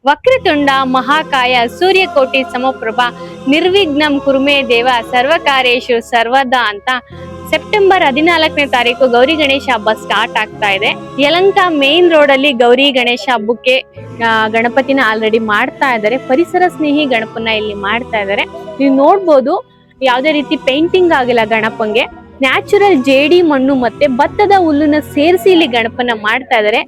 ವಕ್ರತುಂಡ ಮಹಾಕಾಯ ಸೂರ್ಯಕೋಟಿ ಸಮಪ್ರಭ ನಿರ್ವಿಘ್ನಂ ಕುರುಮೇ ದೇವ ಸರ್ವಕಾರ್ಯೇಷು ಸರ್ವದಾ ಅಂತ ಸೆಪ್ಟೆಂಬರ್ 14ನೇ ತಾರೀಕು ಗೌರಿ ಗಣೇಶ ಹಬ್ಬ ಸ್ಟಾರ್ಟ್ ಆಗ್ತಾ ಇದೆ. ಯಲಹಂಕ ಮೇನ್ ರೋಡ್ ಅಲ್ಲಿ ಗೌರಿ ಗಣೇಶ ಹಬ್ಬಕ್ಕೆ ಗಣಪತಿನ ಆಲ್ರೆಡಿ ಮಾಡ್ತಾ ಇದ್ದಾರೆ. ಪರಿಸರ ಸ್ನೇಹಿ ಗಣಪನ ಇಲ್ಲಿ ಮಾಡ್ತಾ ಇದ್ದಾರೆ. ನೀವು ನೋಡ್ಬೋದು, ಯಾವುದೇ ರೀತಿ ಪೇಂಟಿಂಗ್ ಆಗಿಲ್ಲ ಗಣಪಂಗೆ. ನ್ಯಾಚುರಲ್ ಜೇಡಿ ಮಣ್ಣು ಮತ್ತೆ ಭತ್ತದ ಹುಲ್ಲನ್ನ ಸೇರಿಸಿ ಇಲ್ಲಿ ಗಣಪನ ಮಾಡ್ತಾ ಇದ್ದಾರೆ.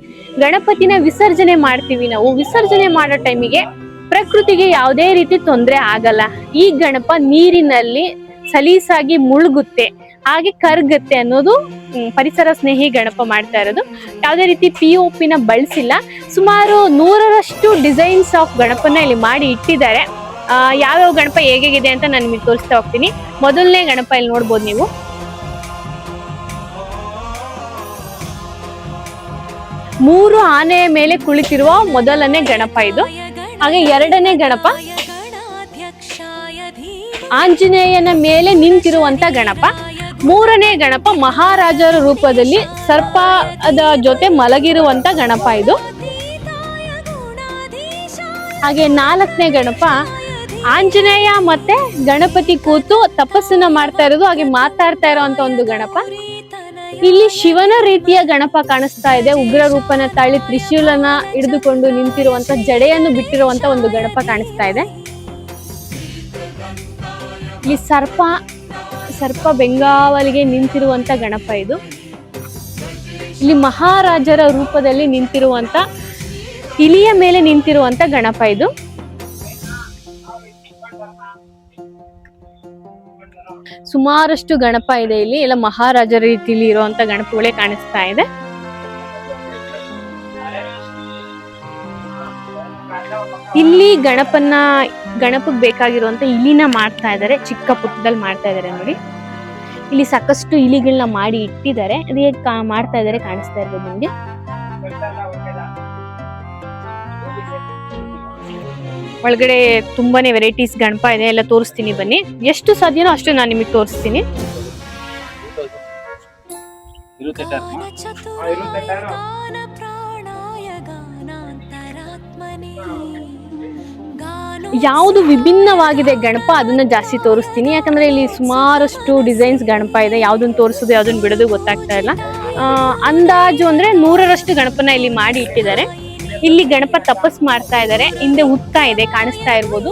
ಗಣಪತಿನ ವಿಸರ್ಜನೆ ಮಾಡ್ತೀವಿ ನಾವು. ವಿಸರ್ಜನೆ ಮಾಡೋ ಟೈಮಿಗೆ ಪ್ರಕೃತಿಗೆ ಯಾವುದೇ ರೀತಿ ತೊಂದರೆ ಆಗಲ್ಲ. ಈ ಗಣಪ ನೀರಿನಲ್ಲಿ ಸಲೀಸಾಗಿ ಮುಳುಗುತ್ತೆ, ಹಾಗೆ ಕರ್ಗುತ್ತೆ ಅನ್ನೋದು ಪರಿಸರ ಸ್ನೇಹಿ ಗಣಪ ಮಾಡ್ತಾ ಇರೋದು. ಯಾವುದೇ ರೀತಿ POP ನ ಬಳಸಿಲ್ಲ. ಸುಮಾರು 100ರಷ್ಟು ಡಿಸೈನ್ಸ್ ಆಫ್ ಗಣಪನ ಇಲ್ಲಿ ಮಾಡಿ ಇಟ್ಟಿದ್ದಾರೆ. ಯಾವ್ಯಾವ ಗಣಪ ಹೇಗಿದೆ ಅಂತ ನಾನು ನಿಮಗೆ ತೋರಿಸ್ತಾ ಹೋಗ್ತೀನಿ. ಮೊದಲನೇ ಗಣಪ ಇಲ್ಲಿ ನೋಡ್ಬೋದು ನೀವು. ಮೂರು ಆನೆಯ ಮೇಲೆ ಕುಳಿತಿರುವ ಮೊದಲನೇ ಗಣಪ ಇದು. ಹಾಗೆ ಎರಡನೇ ಗಣಪ ಆಂಜನೇಯನ ಮೇಲೆ ನಿಂತಿರುವಂತ ಗಣಪ. ಮೂರನೇ ಗಣಪ ಮಹಾರಾಜರ ರೂಪದಲ್ಲಿ ಸರ್ಪದ ಜೊತೆ ಮಲಗಿರುವಂತ ಗಣಪ ಇದು. ಹಾಗೆ ನಾಲ್ಕನೇ ಗಣಪ ಆಂಜನೇಯ ಮತ್ತೆ ಗಣಪತಿ ಕೂತು ತಪಸ್ಸನ್ನ ಮಾಡ್ತಾ ಇರೋದು, ಹಾಗೆ ಮಾತಾಡ್ತಾ ಇರೋಂತ ಒಂದು ಗಣಪ. ಇಲ್ಲಿ ಶಿವನ ರೀತಿಯ ಗಣಪ ಕಾಣಿಸ್ತಾ ಇದೆ. ಉಗ್ರ ರೂಪನ ತಾಳಿ ತ್ರಿಶೂಲನ ಹಿಡಿದುಕೊಂಡು ನಿಂತಿರುವಂತ, ಜಡೆಯನ್ನು ಬಿಟ್ಟಿರುವಂತ ಒಂದು ಗಣಪ ಕಾಣಿಸ್ತಾ ಇದೆ. ಇಲ್ಲಿ ಸರ್ಪ ಬೆಂಗಾವಲಿಗೆ ನಿಂತಿರುವಂತ ಗಣಪ ಇದು. ಇಲ್ಲಿ ಮಹಾರಾಜರ ರೂಪದಲ್ಲಿ ನಿಂತಿರುವಂತ, ಇಲಿಯ ಮೇಲೆ ನಿಂತಿರುವಂತ ಗಣಪ ಇದು. ಸುಮಾರಷ್ಟು ಗಣಪ ಇದೆ ಇಲ್ಲಿ. ಎಲ್ಲ ಮಹಾರಾಜರ ರೀತಿಯಲ್ಲಿ ಇರುವಂತ ಗಣಪಗಳೇ ಕಾಣಿಸ್ತಾ ಇದೆ. ಇಲ್ಲಿ ಗಣಪಕ್ಕೆ ಬೇಕಾಗಿರುವಂತ ಇಲಿನ ಮಾಡ್ತಾ ಇದ್ದಾರೆ. ಚಿಕ್ಕ ಪುಟ್ಟದಲ್ಲಿ ಮಾಡ್ತಾ ಇದ್ದಾರೆ ನೋಡಿ. ಇಲ್ಲಿ ಸಾಕಷ್ಟು ಇಲಿಗಳನ್ನ ಮಾಡಿ ಇಟ್ಟಿದ್ದಾರೆ. ಅದೇ ಮಾಡ್ತಾ ಇದ್ದಾರೆ, ಕಾಣಿಸ್ತಾ ಇರ್ಬೋದು ನಿಮ್ಗೆ. ಒಳಗಡೆ ತುಂಬಾನೇ ವೆರೈಟೀಸ್ ಗಣಪ ಇದೆ, ಎಲ್ಲ ತೋರಿಸ್ತೀನಿ ಬನ್ನಿ. ಎಷ್ಟು ಸಾಧ್ಯನೋ ಅಷ್ಟು ನಾನು ನಿಮಗೆ ತೋರಿಸ್ತೀನಿ. ಯಾವುದು ವಿಭಿನ್ನವಾಗಿದೆ ಗಣಪ ಅದನ್ನ ಜಾಸ್ತಿ ತೋರಿಸ್ತೀನಿ. ಯಾಕಂದ್ರೆ ಇಲ್ಲಿ ಸುಮಾರಷ್ಟು ಡಿಸೈನ್ಸ್ ಗಣಪ ಇದೆ. ಯಾವ್ದನ್ನ ತೋರಿಸೋದು ಯಾವ್ದನ್ನ ಬಿಡೋದು ಗೊತ್ತಾಗ್ತಾ ಇಲ್ಲ. ಅಂದಾಜು ಅಂದ್ರೆ 100ರಷ್ಟು ಗಣಪನ ಇಲ್ಲಿ ಮಾಡಿ ಇಟ್ಟಿದ್ದಾರೆ. ಇಲ್ಲಿ ಗಣಪ ತಪಸ್ ಮಾಡ್ತಾ ಇದ್ದಾರೆ. ಹಿಂದೆ ಹುತ್ತ ಇದೆ, ಕಾಣಿಸ್ತಾ ಇರ್ಬೋದು.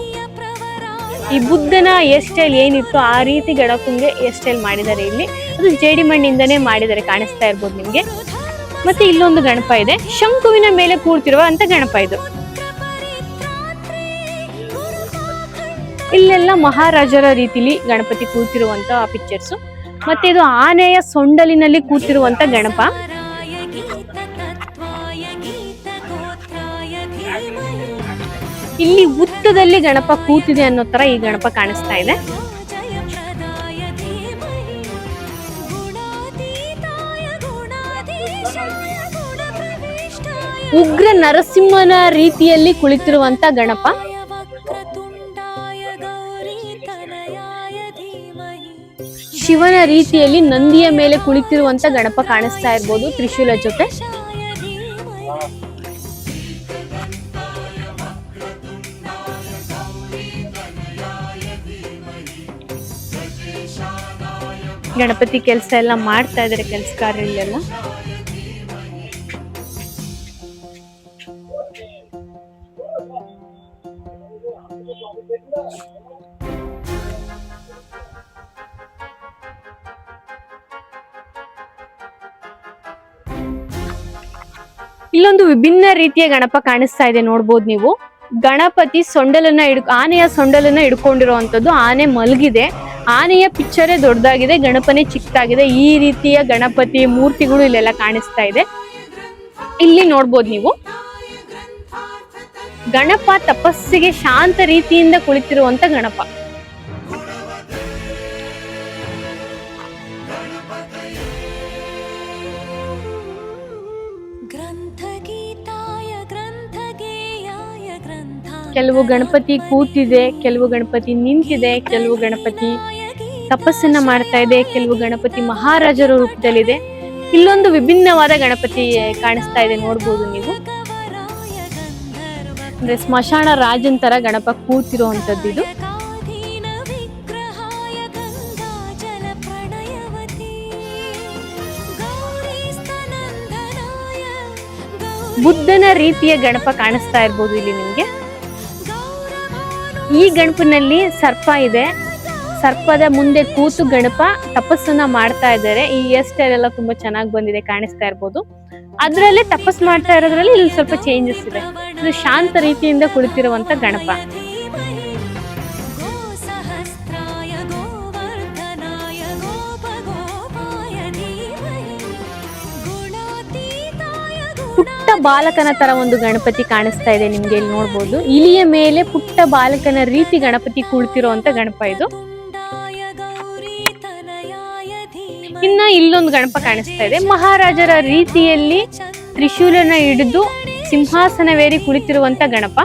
ಈ ಬುದ್ಧನ ಹೇರ್ ಸ್ಟೈಲ್ ಏನಿತ್ತು ಆ ರೀತಿ ಗಣಪಂಗೆ ಹೇರ್ ಸ್ಟೈಲ್ ಮಾಡಿದ್ದಾರೆ. ಇಲ್ಲಿ ಅದು ಜೇಡಿ ಮಣ್ಣಿಂದನೇ ಮಾಡಿದ್ದಾರೆ, ಕಾಣಿಸ್ತಾ ಇರ್ಬೋದು ನಿಮ್ಗೆ. ಮತ್ತೆ ಇಲ್ಲೊಂದು ಗಣಪ ಇದೆ, ಶಂಕುವಿನ ಮೇಲೆ ಕೂರ್ತಿರುವ ಅಂತ ಗಣಪ ಇದು. ಇಲ್ಲೆಲ್ಲ ಮಹಾರಾಜರ ರೀತಿಲಿ ಗಣಪತಿ ಕೂತಿರುವಂತ ಪಿಕ್ಚರ್ಸ್. ಮತ್ತೆ ಇದು ಆನೆಯ ಸೊಂಡಲಿನಲ್ಲಿ ಕೂತಿರುವಂತ ಗಣಪ. ಇಲ್ಲಿ ಹುತ್ತದಲ್ಲಿ ಗಣಪ ಕೂತಿದೆ ಅನ್ನೋ ತರ ಈ ಗಣಪ ಕಾಣಿಸ್ತಾ ಇದೆ. ಉಗ್ರ ನರಸಿಂಹನ ರೀತಿಯಲ್ಲಿ ಕುಳಿತಿರುವಂತ ಗಣಪ. ಶಿವನ ರೀತಿಯಲ್ಲಿ ನಂದಿಯ ಮೇಲೆ ಕುಳಿತಿರುವಂತ ಗಣಪ ಕಾಣಿಸ್ತಾ ಇರ್ಬೋದು, ತ್ರಿಶೂಲ ಜೊತೆ. ಗಣಪತಿ ಕೆಲಸ ಎಲ್ಲ ಮಾಡ್ತಾ ಇದ್ದಾರೆ ಕೆಲಸಗಾರರಿಗೆಲ್ಲ. ಇಲ್ಲೊಂದು ವಿಭಿನ್ನ ರೀತಿಯ ಗಣಪ ಕಾಣಿಸ್ತಾ ಇದೆ, ನೋಡ್ಬೋದು ನೀವು. ಗಣಪತಿ ಆನೆಯ ಸೊಂಡಲನ್ನ ಹಿಡ್ಕೊಂಡಿರುವಂತದ್ದು. ಆನೆ ಮಲಗಿದೆ. ಆನೆಯ ಪಿಕ್ಚರೇ ದೊಡ್ಡದಾಗಿದೆ, ಗಣಪನೇ ಚಿಕ್ಕದಾಗಿದೆ. ಈ ರೀತಿಯ ಗಣಪತಿ ಮೂರ್ತಿಗಳು ಇಲ್ಲೆಲ್ಲ ಕಾಣಿಸ್ತಾ ಇದೆ. ಇಲ್ಲಿ ನೋಡ್ಬೋದು ನೀವು, ಗಣಪ ತಪಸ್ಸಿಗೆ ಶಾಂತ ರೀತಿಯಿಂದ ಕುಳಿತಿರುವಂತ ಗಣಪ. ಕೆಲವು ಗಣಪತಿ ಕೂತಿದೆ, ಕೆಲವು ಗಣಪತಿ ನಿಂತಿದೆ, ಕೆಲವು ಗಣಪತಿ ತಪಸ್ಸನ್ನ ಮಾಡ್ತಾ ಇದೆ, ಕೆಲವು ಗಣಪತಿ ಮಹಾರಾಜರ ರೂಪದಲ್ಲಿದೆ. ಇಲ್ಲೊಂದು ವಿಭಿನ್ನವಾದ ಗಣಪತಿ ಕಾಣಿಸ್ತಾ ಇದೆ, ನೋಡ್ಬೋದು ನೀವು. ಅಂದ್ರೆ ಸ್ಮಶಾನ ರಾಜನ್ ತರ ಗಣಪ ಕೂತಿರುವಂತದ್ದು ಇದು. ಬುದ್ಧನ ರೀತಿಯ ಗಣಪ ಕಾಣಿಸ್ತಾ ಇರ್ಬೋದು ಇಲ್ಲಿ ನಿಮ್ಗೆ. ಈ ಗಣಪನಲ್ಲಿ ಸರ್ಪ ಇದೆ, ಸರ್ಪದ ಮುಂದೆ ಕೂತು ಗಣಪ ತಪಸ್ಸನ್ನ ಮಾಡ್ತಾ ಇದ್ದಾರೆ. ಈ ಹೇರ್ ಸ್ಟೈಲ್ ಎಲ್ಲ ತುಂಬಾ ಚೆನ್ನಾಗಿ ಬಂದಿದೆ, ಕಾಣಿಸ್ತಾ ಇರ್ಬೋದು. ಅದ್ರಲ್ಲೇ ತಪಸ್ ಮಾಡ್ತಾ ಇರೋದ್ರಲ್ಲಿ ಇಲ್ಲಿ ಸ್ವಲ್ಪ ಚೇಂಜಸ್ ಇದೆ. ಇದು ಶಾಂತ ರೀತಿಯಿಂದ ಕುಳಿತಿರುವಂತ ಗಣಪ. ಪುಟ್ಟ ಬಾಲಕನ ತರ ಒಂದು ಗಣಪತಿ ಕಾಣಿಸ್ತಾ ಇದೆ ನಿಮ್ಗೆ, ಇಲ್ಲಿ ನೋಡ್ಬೋದು. ಇಲಿಯ ಮೇಲೆ ಪುಟ್ಟ ಬಾಲಕನ ರೀತಿ ಗಣಪತಿ ಕುಳಿತಿರುವಂತ ಗಣಪ ಇದು. ಇನ್ನ ಇಲ್ಲೊಂದು ಗಣಪ ಕಾಣಿಸ್ತಾ ಇದೆ, ಮಹಾರಾಜರ ರೀತಿಯಲ್ಲಿ ತ್ರಿಶೂಲನ ಹಿಡಿದು ಸಿಂಹಾಸನವೇರಿ ಕುಳಿತಿರುವಂತ ಗಣಪ.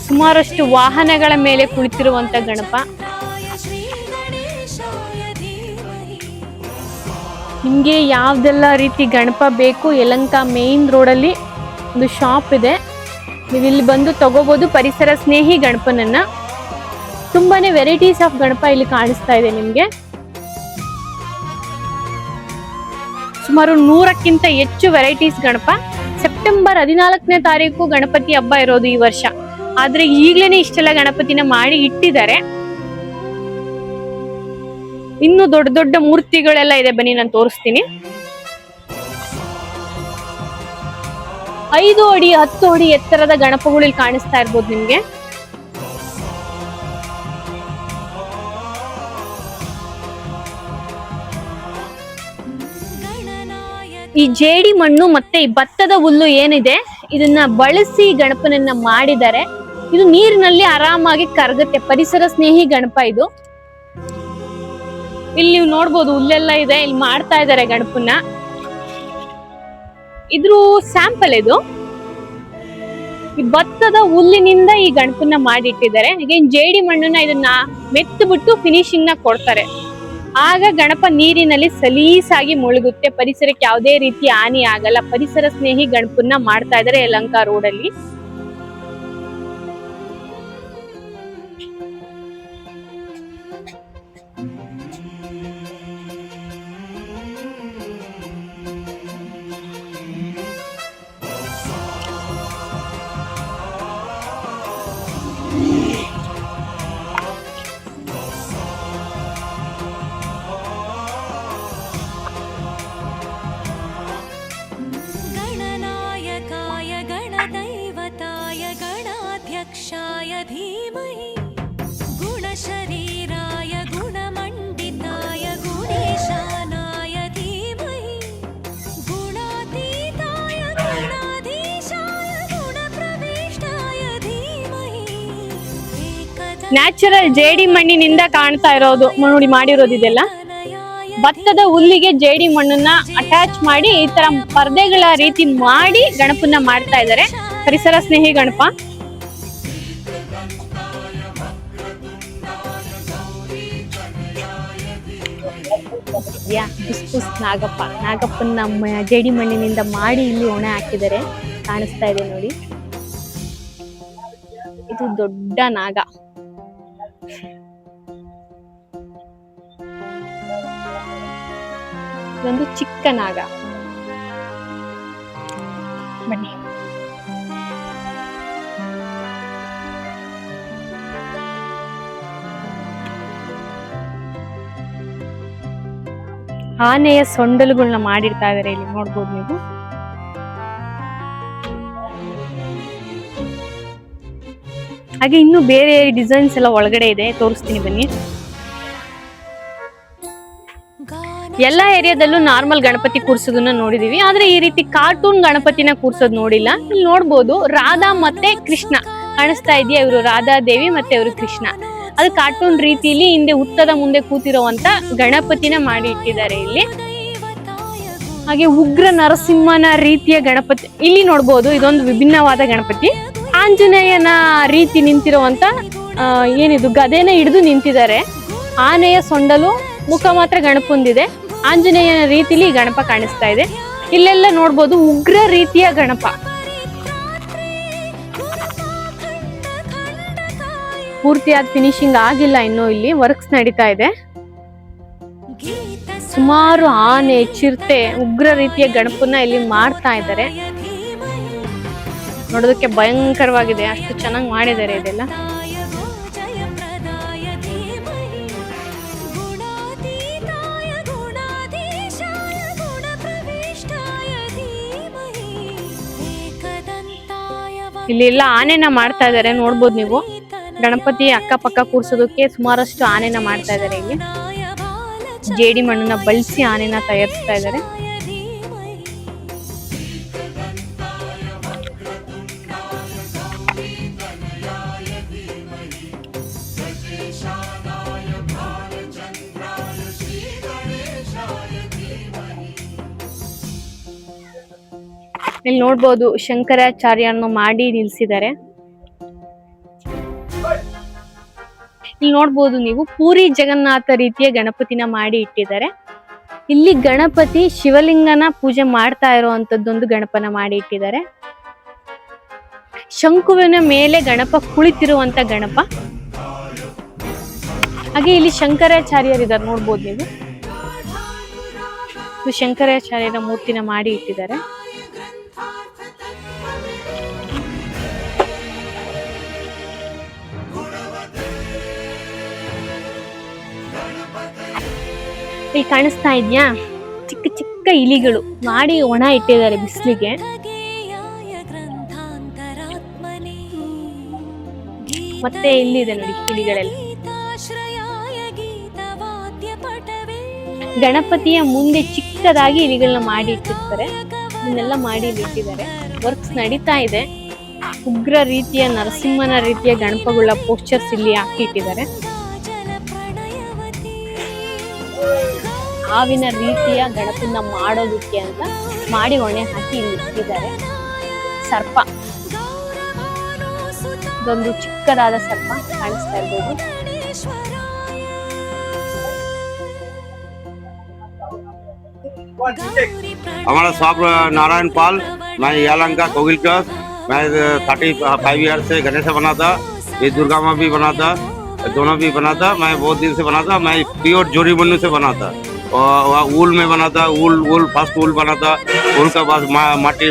ಸುಮಾರಷ್ಟು ವಾಹನಗಳ ಮೇಲೆ ಕುಳಿತಿರುವಂತ ಗಣಪ. ನಿಮ್ಗೆ ಯಾವ್ದೆಲ್ಲ ರೀತಿ ಗಣಪ ಬೇಕು, ಯಲಹಂಕ ಮೇನ್ ರೋಡಲ್ಲಿ ಒಂದು ಶಾಪ್ ಇದೆ, ನೀವು ಇಲ್ಲಿ ಬಂದು ತಗೋಬಹುದು. ಪರಿಸರ ಸ್ನೇಹಿ ಗಣಪನನ್ನ. ತುಂಬಾನೇ ವೆರೈಟೀಸ್ ಆಫ್ ಗಣಪ ಇಲ್ಲಿ ಕಾಣಿಸ್ತಾ ಇದೆ ನಿಮ್ಗೆ. ಸುಮಾರು 100ಕ್ಕಿಂತ ಹೆಚ್ಚು ವೆರೈಟೀಸ್ ಗಣಪ. ಸೆಪ್ಟೆಂಬರ್ 14ನೇ ತಾರೀಕು ಗಣಪತಿ ಹಬ್ಬ ಇರೋದು ಈ ವರ್ಷ, ಆದ್ರೆ ಈಗ್ಲೇನೆ ಇಷ್ಟೆಲ್ಲ ಗಣಪತಿನ ಮಾಡಿ ಇಟ್ಟಿದ್ದಾರೆ. ಇನ್ನು ದೊಡ್ಡ ದೊಡ್ಡ ಮೂರ್ತಿಗಳೆಲ್ಲ ಇದೆ, ಬನ್ನಿ ನಾನು ತೋರಿಸ್ತೀನಿ. 5 ಅಡಿ 10 ಅಡಿ ಎತ್ತರದ ಗಣಪಗಳು ಇಲ್ಲಿ ಕಾಣಿಸ್ತಾ ಇರ್ಬೋದು ನಿಮ್ಗೆ. ಈ ಜೇಡಿ ಮಣ್ಣು ಮತ್ತೆ ಈ ಭತ್ತದ ಹುಲ್ಲು ಏನಿದೆ ಇದನ್ನ ಬಳಸಿ ಗಣಪನನ್ನ ಮಾಡಿದ್ದಾರೆ. ಇದು ನೀರಿನಲ್ಲಿ ಆರಾಮಾಗಿ ಕರಗುತ್ತೆ. ಪರಿಸರ ಸ್ನೇಹಿ ಗಣಪ ಇದು. ಇಲ್ಲಿ ನೀವು ನೋಡ್ಬೋದು, ಹುಲ್ಲೆಲ್ಲ ಇದೆ, ಇಲ್ಲಿ ಮಾಡ್ತಾ ಇದ್ದಾರೆ ಗಣಪನ್ನ. ಇದ್ರ ಸ್ಯಾಂಪಲ್ ಇದು. ಈ ಭತ್ತದ ಹುಲ್ಲಿನಿಂದ ಈ ಗಣಪನ್ನ ಮಾಡಿಟ್ಟಿದ್ದಾರೆ. ಈಗ ಜೇಡಿ ಮಣ್ಣನ್ನ ಇದನ್ನ ಮೆತ್ತು ಬಿಟ್ಟು ಫಿನಿಶಿಂಗ್ ನ ಕೊಡ್ತಾರೆ. ಆಗ ಗಣಪ ನೀರಿನಲ್ಲಿ ಸಲೀಸಾಗಿ ಮುಳುಗುತ್ತೆ, ಪರಿಸರಕ್ಕೆ ಯಾವುದೇ ರೀತಿ ಹಾನಿ ಆಗಲ್ಲ. ಪರಿಸರ ಸ್ನೇಹಿ ಗಣಪನ್ನ ಮಾಡ್ತಾ ಇದ್ದಾರೆ ಯಲಹಂಕ ರೋಡಲ್ಲಿ. क्षाय धीमहि गुणशरीराय गुणमण्डिताय गुणेशानाय धीमहि गुणातीताय गुणाधीशाय गुणप्रविष्टाय धीमहि ನ್ಯಾಚುರಲ್ ಜೇಡಿ ಮಣ್ಣಿನಿಂದ ಕಾಣ್ತಾ ಇರೋದು ನೋಡಿ ಮಾಡಿರೋದು. ಇದೆಲ್ಲ ಭತ್ತದ ಹುಲ್ಲಿಗೆ ಜೇಡಿ ಮಣ್ಣನ್ನ ಅಟ್ಯಾಚ್ ಮಾಡಿ ಈ ತರ ಪರ್ದೆಗಳ ರೀತಿ ಮಾಡಿ ಗಣಪನ್ನ ಮಾಡ್ತಾ ಇದ್ದಾರೆ. ಪರಿಸರ ಸ್ನೇಹಿ ಗಣಪ. ನಾಗಪ್ಪ, ನಾಗಪ್ಪನ ನಮ್ಮ ಜೇಡಿ ಮಣ್ಣಿನಿಂದ ಮಾಡಿ ಇಲ್ಲಿ ಒಣ ಹಾಕಿದ್ದಾರೆ, ಕಾಣಿಸ್ತಾ ಇದೆ ನೋಡಿ. ಇದು ದೊಡ್ಡ ನಾಗ. ಇದೊಂದು ಚಿಕ್ಕ ನಾಗ. ಬನ್ನಿ. ಆನೆಯ ಸೊಂಡಲುಗಳನ್ನ ಮಾಡಿರ್ತಾ ಇದಾರೆ, ಇಲ್ಲಿ ನೋಡ್ಬೋದು ನೀವು. ಹಾಗೆ ಇನ್ನು ಬೇರೆ ಡಿಸೈನ್ಸ್ ಎಲ್ಲ ಒಳಗಡೆ ಇದೆ, ತೋರಿಸ್ತೀನಿ ಬನ್ನಿ. ಎಲ್ಲಾ ಏರಿಯಾದಲ್ಲೂ ನಾರ್ಮಲ್ ಗಣಪತಿ ಕೂರ್ಸೋದನ್ನ ನೋಡಿದೀವಿ, ಆದ್ರೆ ಈ ರೀತಿ ಕಾರ್ಟೂನ್ ಗಣಪತಿನ ಕೂರ್ಸೋದ್ ನೋಡಿಲ್ಲ. ಇಲ್ಲಿ ನೋಡ್ಬೋದು ರಾಧಾ ಮತ್ತೆ ಕೃಷ್ಣ ಕಾಣಿಸ್ತಾ ಇದೆಯಾ, ಇವರು ರಾಧಾದೇವಿ ಮತ್ತೆ ಅವರು ಕೃಷ್ಣ. ಅದು ಕಾರ್ಟೂನ್ ರೀತಿಯಲ್ಲಿ ಹಿಂದೆ ಹುತ್ತದ ಮುಂದೆ ಕೂತಿರುವಂತ ಗಣಪತಿನ ಮಾಡಿ ಇಟ್ಟಿದ್ದಾರೆ ಇಲ್ಲಿ. ಹಾಗೆ ಉಗ್ರ ನರಸಿಂಹನ ರೀತಿಯ ಗಣಪತಿ ಇಲ್ಲಿ ನೋಡ್ಬೋದು. ಇದೊಂದು ವಿಭಿನ್ನವಾದ ಗಣಪತಿ. ಆಂಜನೇಯನ ರೀತಿ ನಿಂತಿರುವಂತ ಏನಿದು ಗದೆನ ಹಿಡಿದು ನಿಂತಿದ್ದಾರೆ. ಆನೆಯ ಸೊಂಡಲು, ಮುಖ ಮಾತ್ರ ಗಣಪಂದಿದೆ. ಆಂಜನೇಯನ ರೀತಿಲಿ ಈ ಗಣಪ ಕಾಣಿಸ್ತಾ ಇದೆ. ಇಲ್ಲೆಲ್ಲ ನೋಡ್ಬೋದು ಉಗ್ರ ರೀತಿಯ ಗಣಪ. ಪೂರ್ತಿಯಾದ ಫಿನಿಶಿಂಗ್ ಆಗಿಲ್ಲ, ಇನ್ನು ಇಲ್ಲಿ ವರ್ಕ್ಸ್ ನಡೀತಾ ಇದೆ. ಸುಮಾರು ಆನೆ, ಚಿರತೆ, ಉಗ್ರ ರೀತಿಯ ಗಣಪನ್ನ ಇಲ್ಲಿ ಮಾಡ್ತಾ ಇದ್ದಾರೆ. ನೋಡೋದಕ್ಕೆ ಭಯಂಕರವಾಗಿದೆ, ಅಷ್ಟು ಚೆನ್ನಾಗಿ ಮಾಡಿದ್ದಾರೆ ಇದೆಲ್ಲ. ಇಲ್ಲಿ ಎಲ್ಲ ಆನೆನ ಮಾಡ್ತಾ ಇದ್ದಾರೆ, ನೋಡ್ಬೋದು ನೀವು. ಗಣಪತಿ ಅಕ್ಕಪಕ್ಕ ಕೂರ್ಸೋದಕ್ಕೆ ಸುಮಾರಷ್ಟು ಆನೆನ ಮಾಡ್ತಾ ಇದ್ದಾರೆ. ಇಲ್ಲಿ ಜೇಡಿ ಮಣ್ಣನ್ನ ಬಳಸಿ ಆನೆನ ತಯಾರಿಸ್ತಾ ಇದ್ದಾರೆ. ಇಲ್ಲಿ ನೋಡ್ಬೋದು ಶಂಕರಾಚಾರ್ಯರನ್ನು ಮಾಡಿ ನಿಲ್ಸಿದ್ದಾರೆ. ಇಲ್ಲಿ ನೋಡ್ಬೋದು ನೀವು ಪೂರಿ ಜಗನ್ನಾಥ ರೀತಿಯ ಗಣಪತಿನ ಮಾಡಿ ಇಟ್ಟಿದ್ದಾರೆ. ಇಲ್ಲಿ ಗಣಪತಿ ಶಿವಲಿಂಗನ ಪೂಜೆ ಮಾಡ್ತಾ ಇರುವಂತದ್ದೊಂದು ಗಣಪನ ಮಾಡಿ ಇಟ್ಟಿದ್ದಾರೆ. ಶಂಕುವಿನ ಮೇಲೆ ಗಣಪ ಕುಳಿತಿರುವಂತ ಗಣಪ. ಹಾಗೆ ಇಲ್ಲಿ ಶಂಕರಾಚಾರ್ಯರಿದ್ದಾರೆ, ನೋಡ್ಬೋದು ನೀವು. ಶಂಕರಾಚಾರ್ಯರ ಮೂರ್ತಿನ ಮಾಡಿ ಇಟ್ಟಿದ್ದಾರೆ. ಇಲ್ಲಿ ಕಾಣಿಸ್ತಾ ಇದ್ಯಾ, ಚಿಕ್ಕ ಚಿಕ್ಕ ಇಲಿಗಳು ಮಾಡಿ ಒಣ ಇಟ್ಟಿದ್ದಾರೆ ಬಿಸಿಲಿಗೆ. ಮತ್ತೆ ಇಲ್ಲಿದೆ ನೋಡಿ ಇಲಿಗಳೆಲ್ಲ. ಗಣಪತಿಯ ಮುಂದೆ ಚಿಕ್ಕದಾಗಿ ಇಲಿಗಳನ್ನ ಮಾಡಿ ಇಟ್ಟಿರ್ತಾರೆ. ಇದನ್ನೆಲ್ಲ ಮಾಡಿ ಇಲ್ಲಿ ಇಟ್ಟಿದ್ದಾರೆ. ವರ್ಕ್ಸ್ ನಡೀತಾ ಇದೆ. ಉಗ್ರ ರೀತಿಯ ನರಸಿಂಹನ ರೀತಿಯ ಗಣಪಗಳ ಪೋಸ್ಟರ್ಸ್ ಇಲ್ಲಿ ಹಾಕಿ ಇಟ್ಟಿದ್ದಾರೆ. ಹಾವಿನ ರೀತಿಯ ಗಣಪನ್ನ ಮಾಡೋದಕ್ಕೆ ಅಂತ ಮಾಡಿ ಒಣೆ ಹಾಕಿ ಇಲ್ಲಿ ಇಟ್ಟಿದ್ದಾರೆ. ಸರ್ಪ, ಇದೊಂದು ಚಿಕ್ಕದಾದ ಸರ್ಪ ಕಾಣಿಸ್ತಾ ಇರ್ಬೋದು. हमारा शॉप नारायण पाल, मैं यालंका कोगिलकर। मैं 35 ईयर से गणेश बनाता, ये दुर्गा माँ भी बनाता, दोनों भी बनाता। मैं बहुत दिन से बनाता। मैं प्योर जोड़ी मन्नू से बनाता और ऊल में बनाता। ऊल फर्स्ट ऊल बनाता, ऊल का पास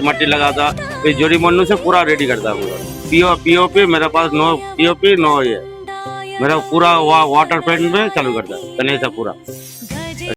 मट्टी लगाता, फिर जोड़ी मन्नू से पूरा रेडी करता हूँ। पीओपी मेरे पास नो पीओपी नो ये मेरा पूरा वाटर पेंट में चालू करता है गणेश पूरा।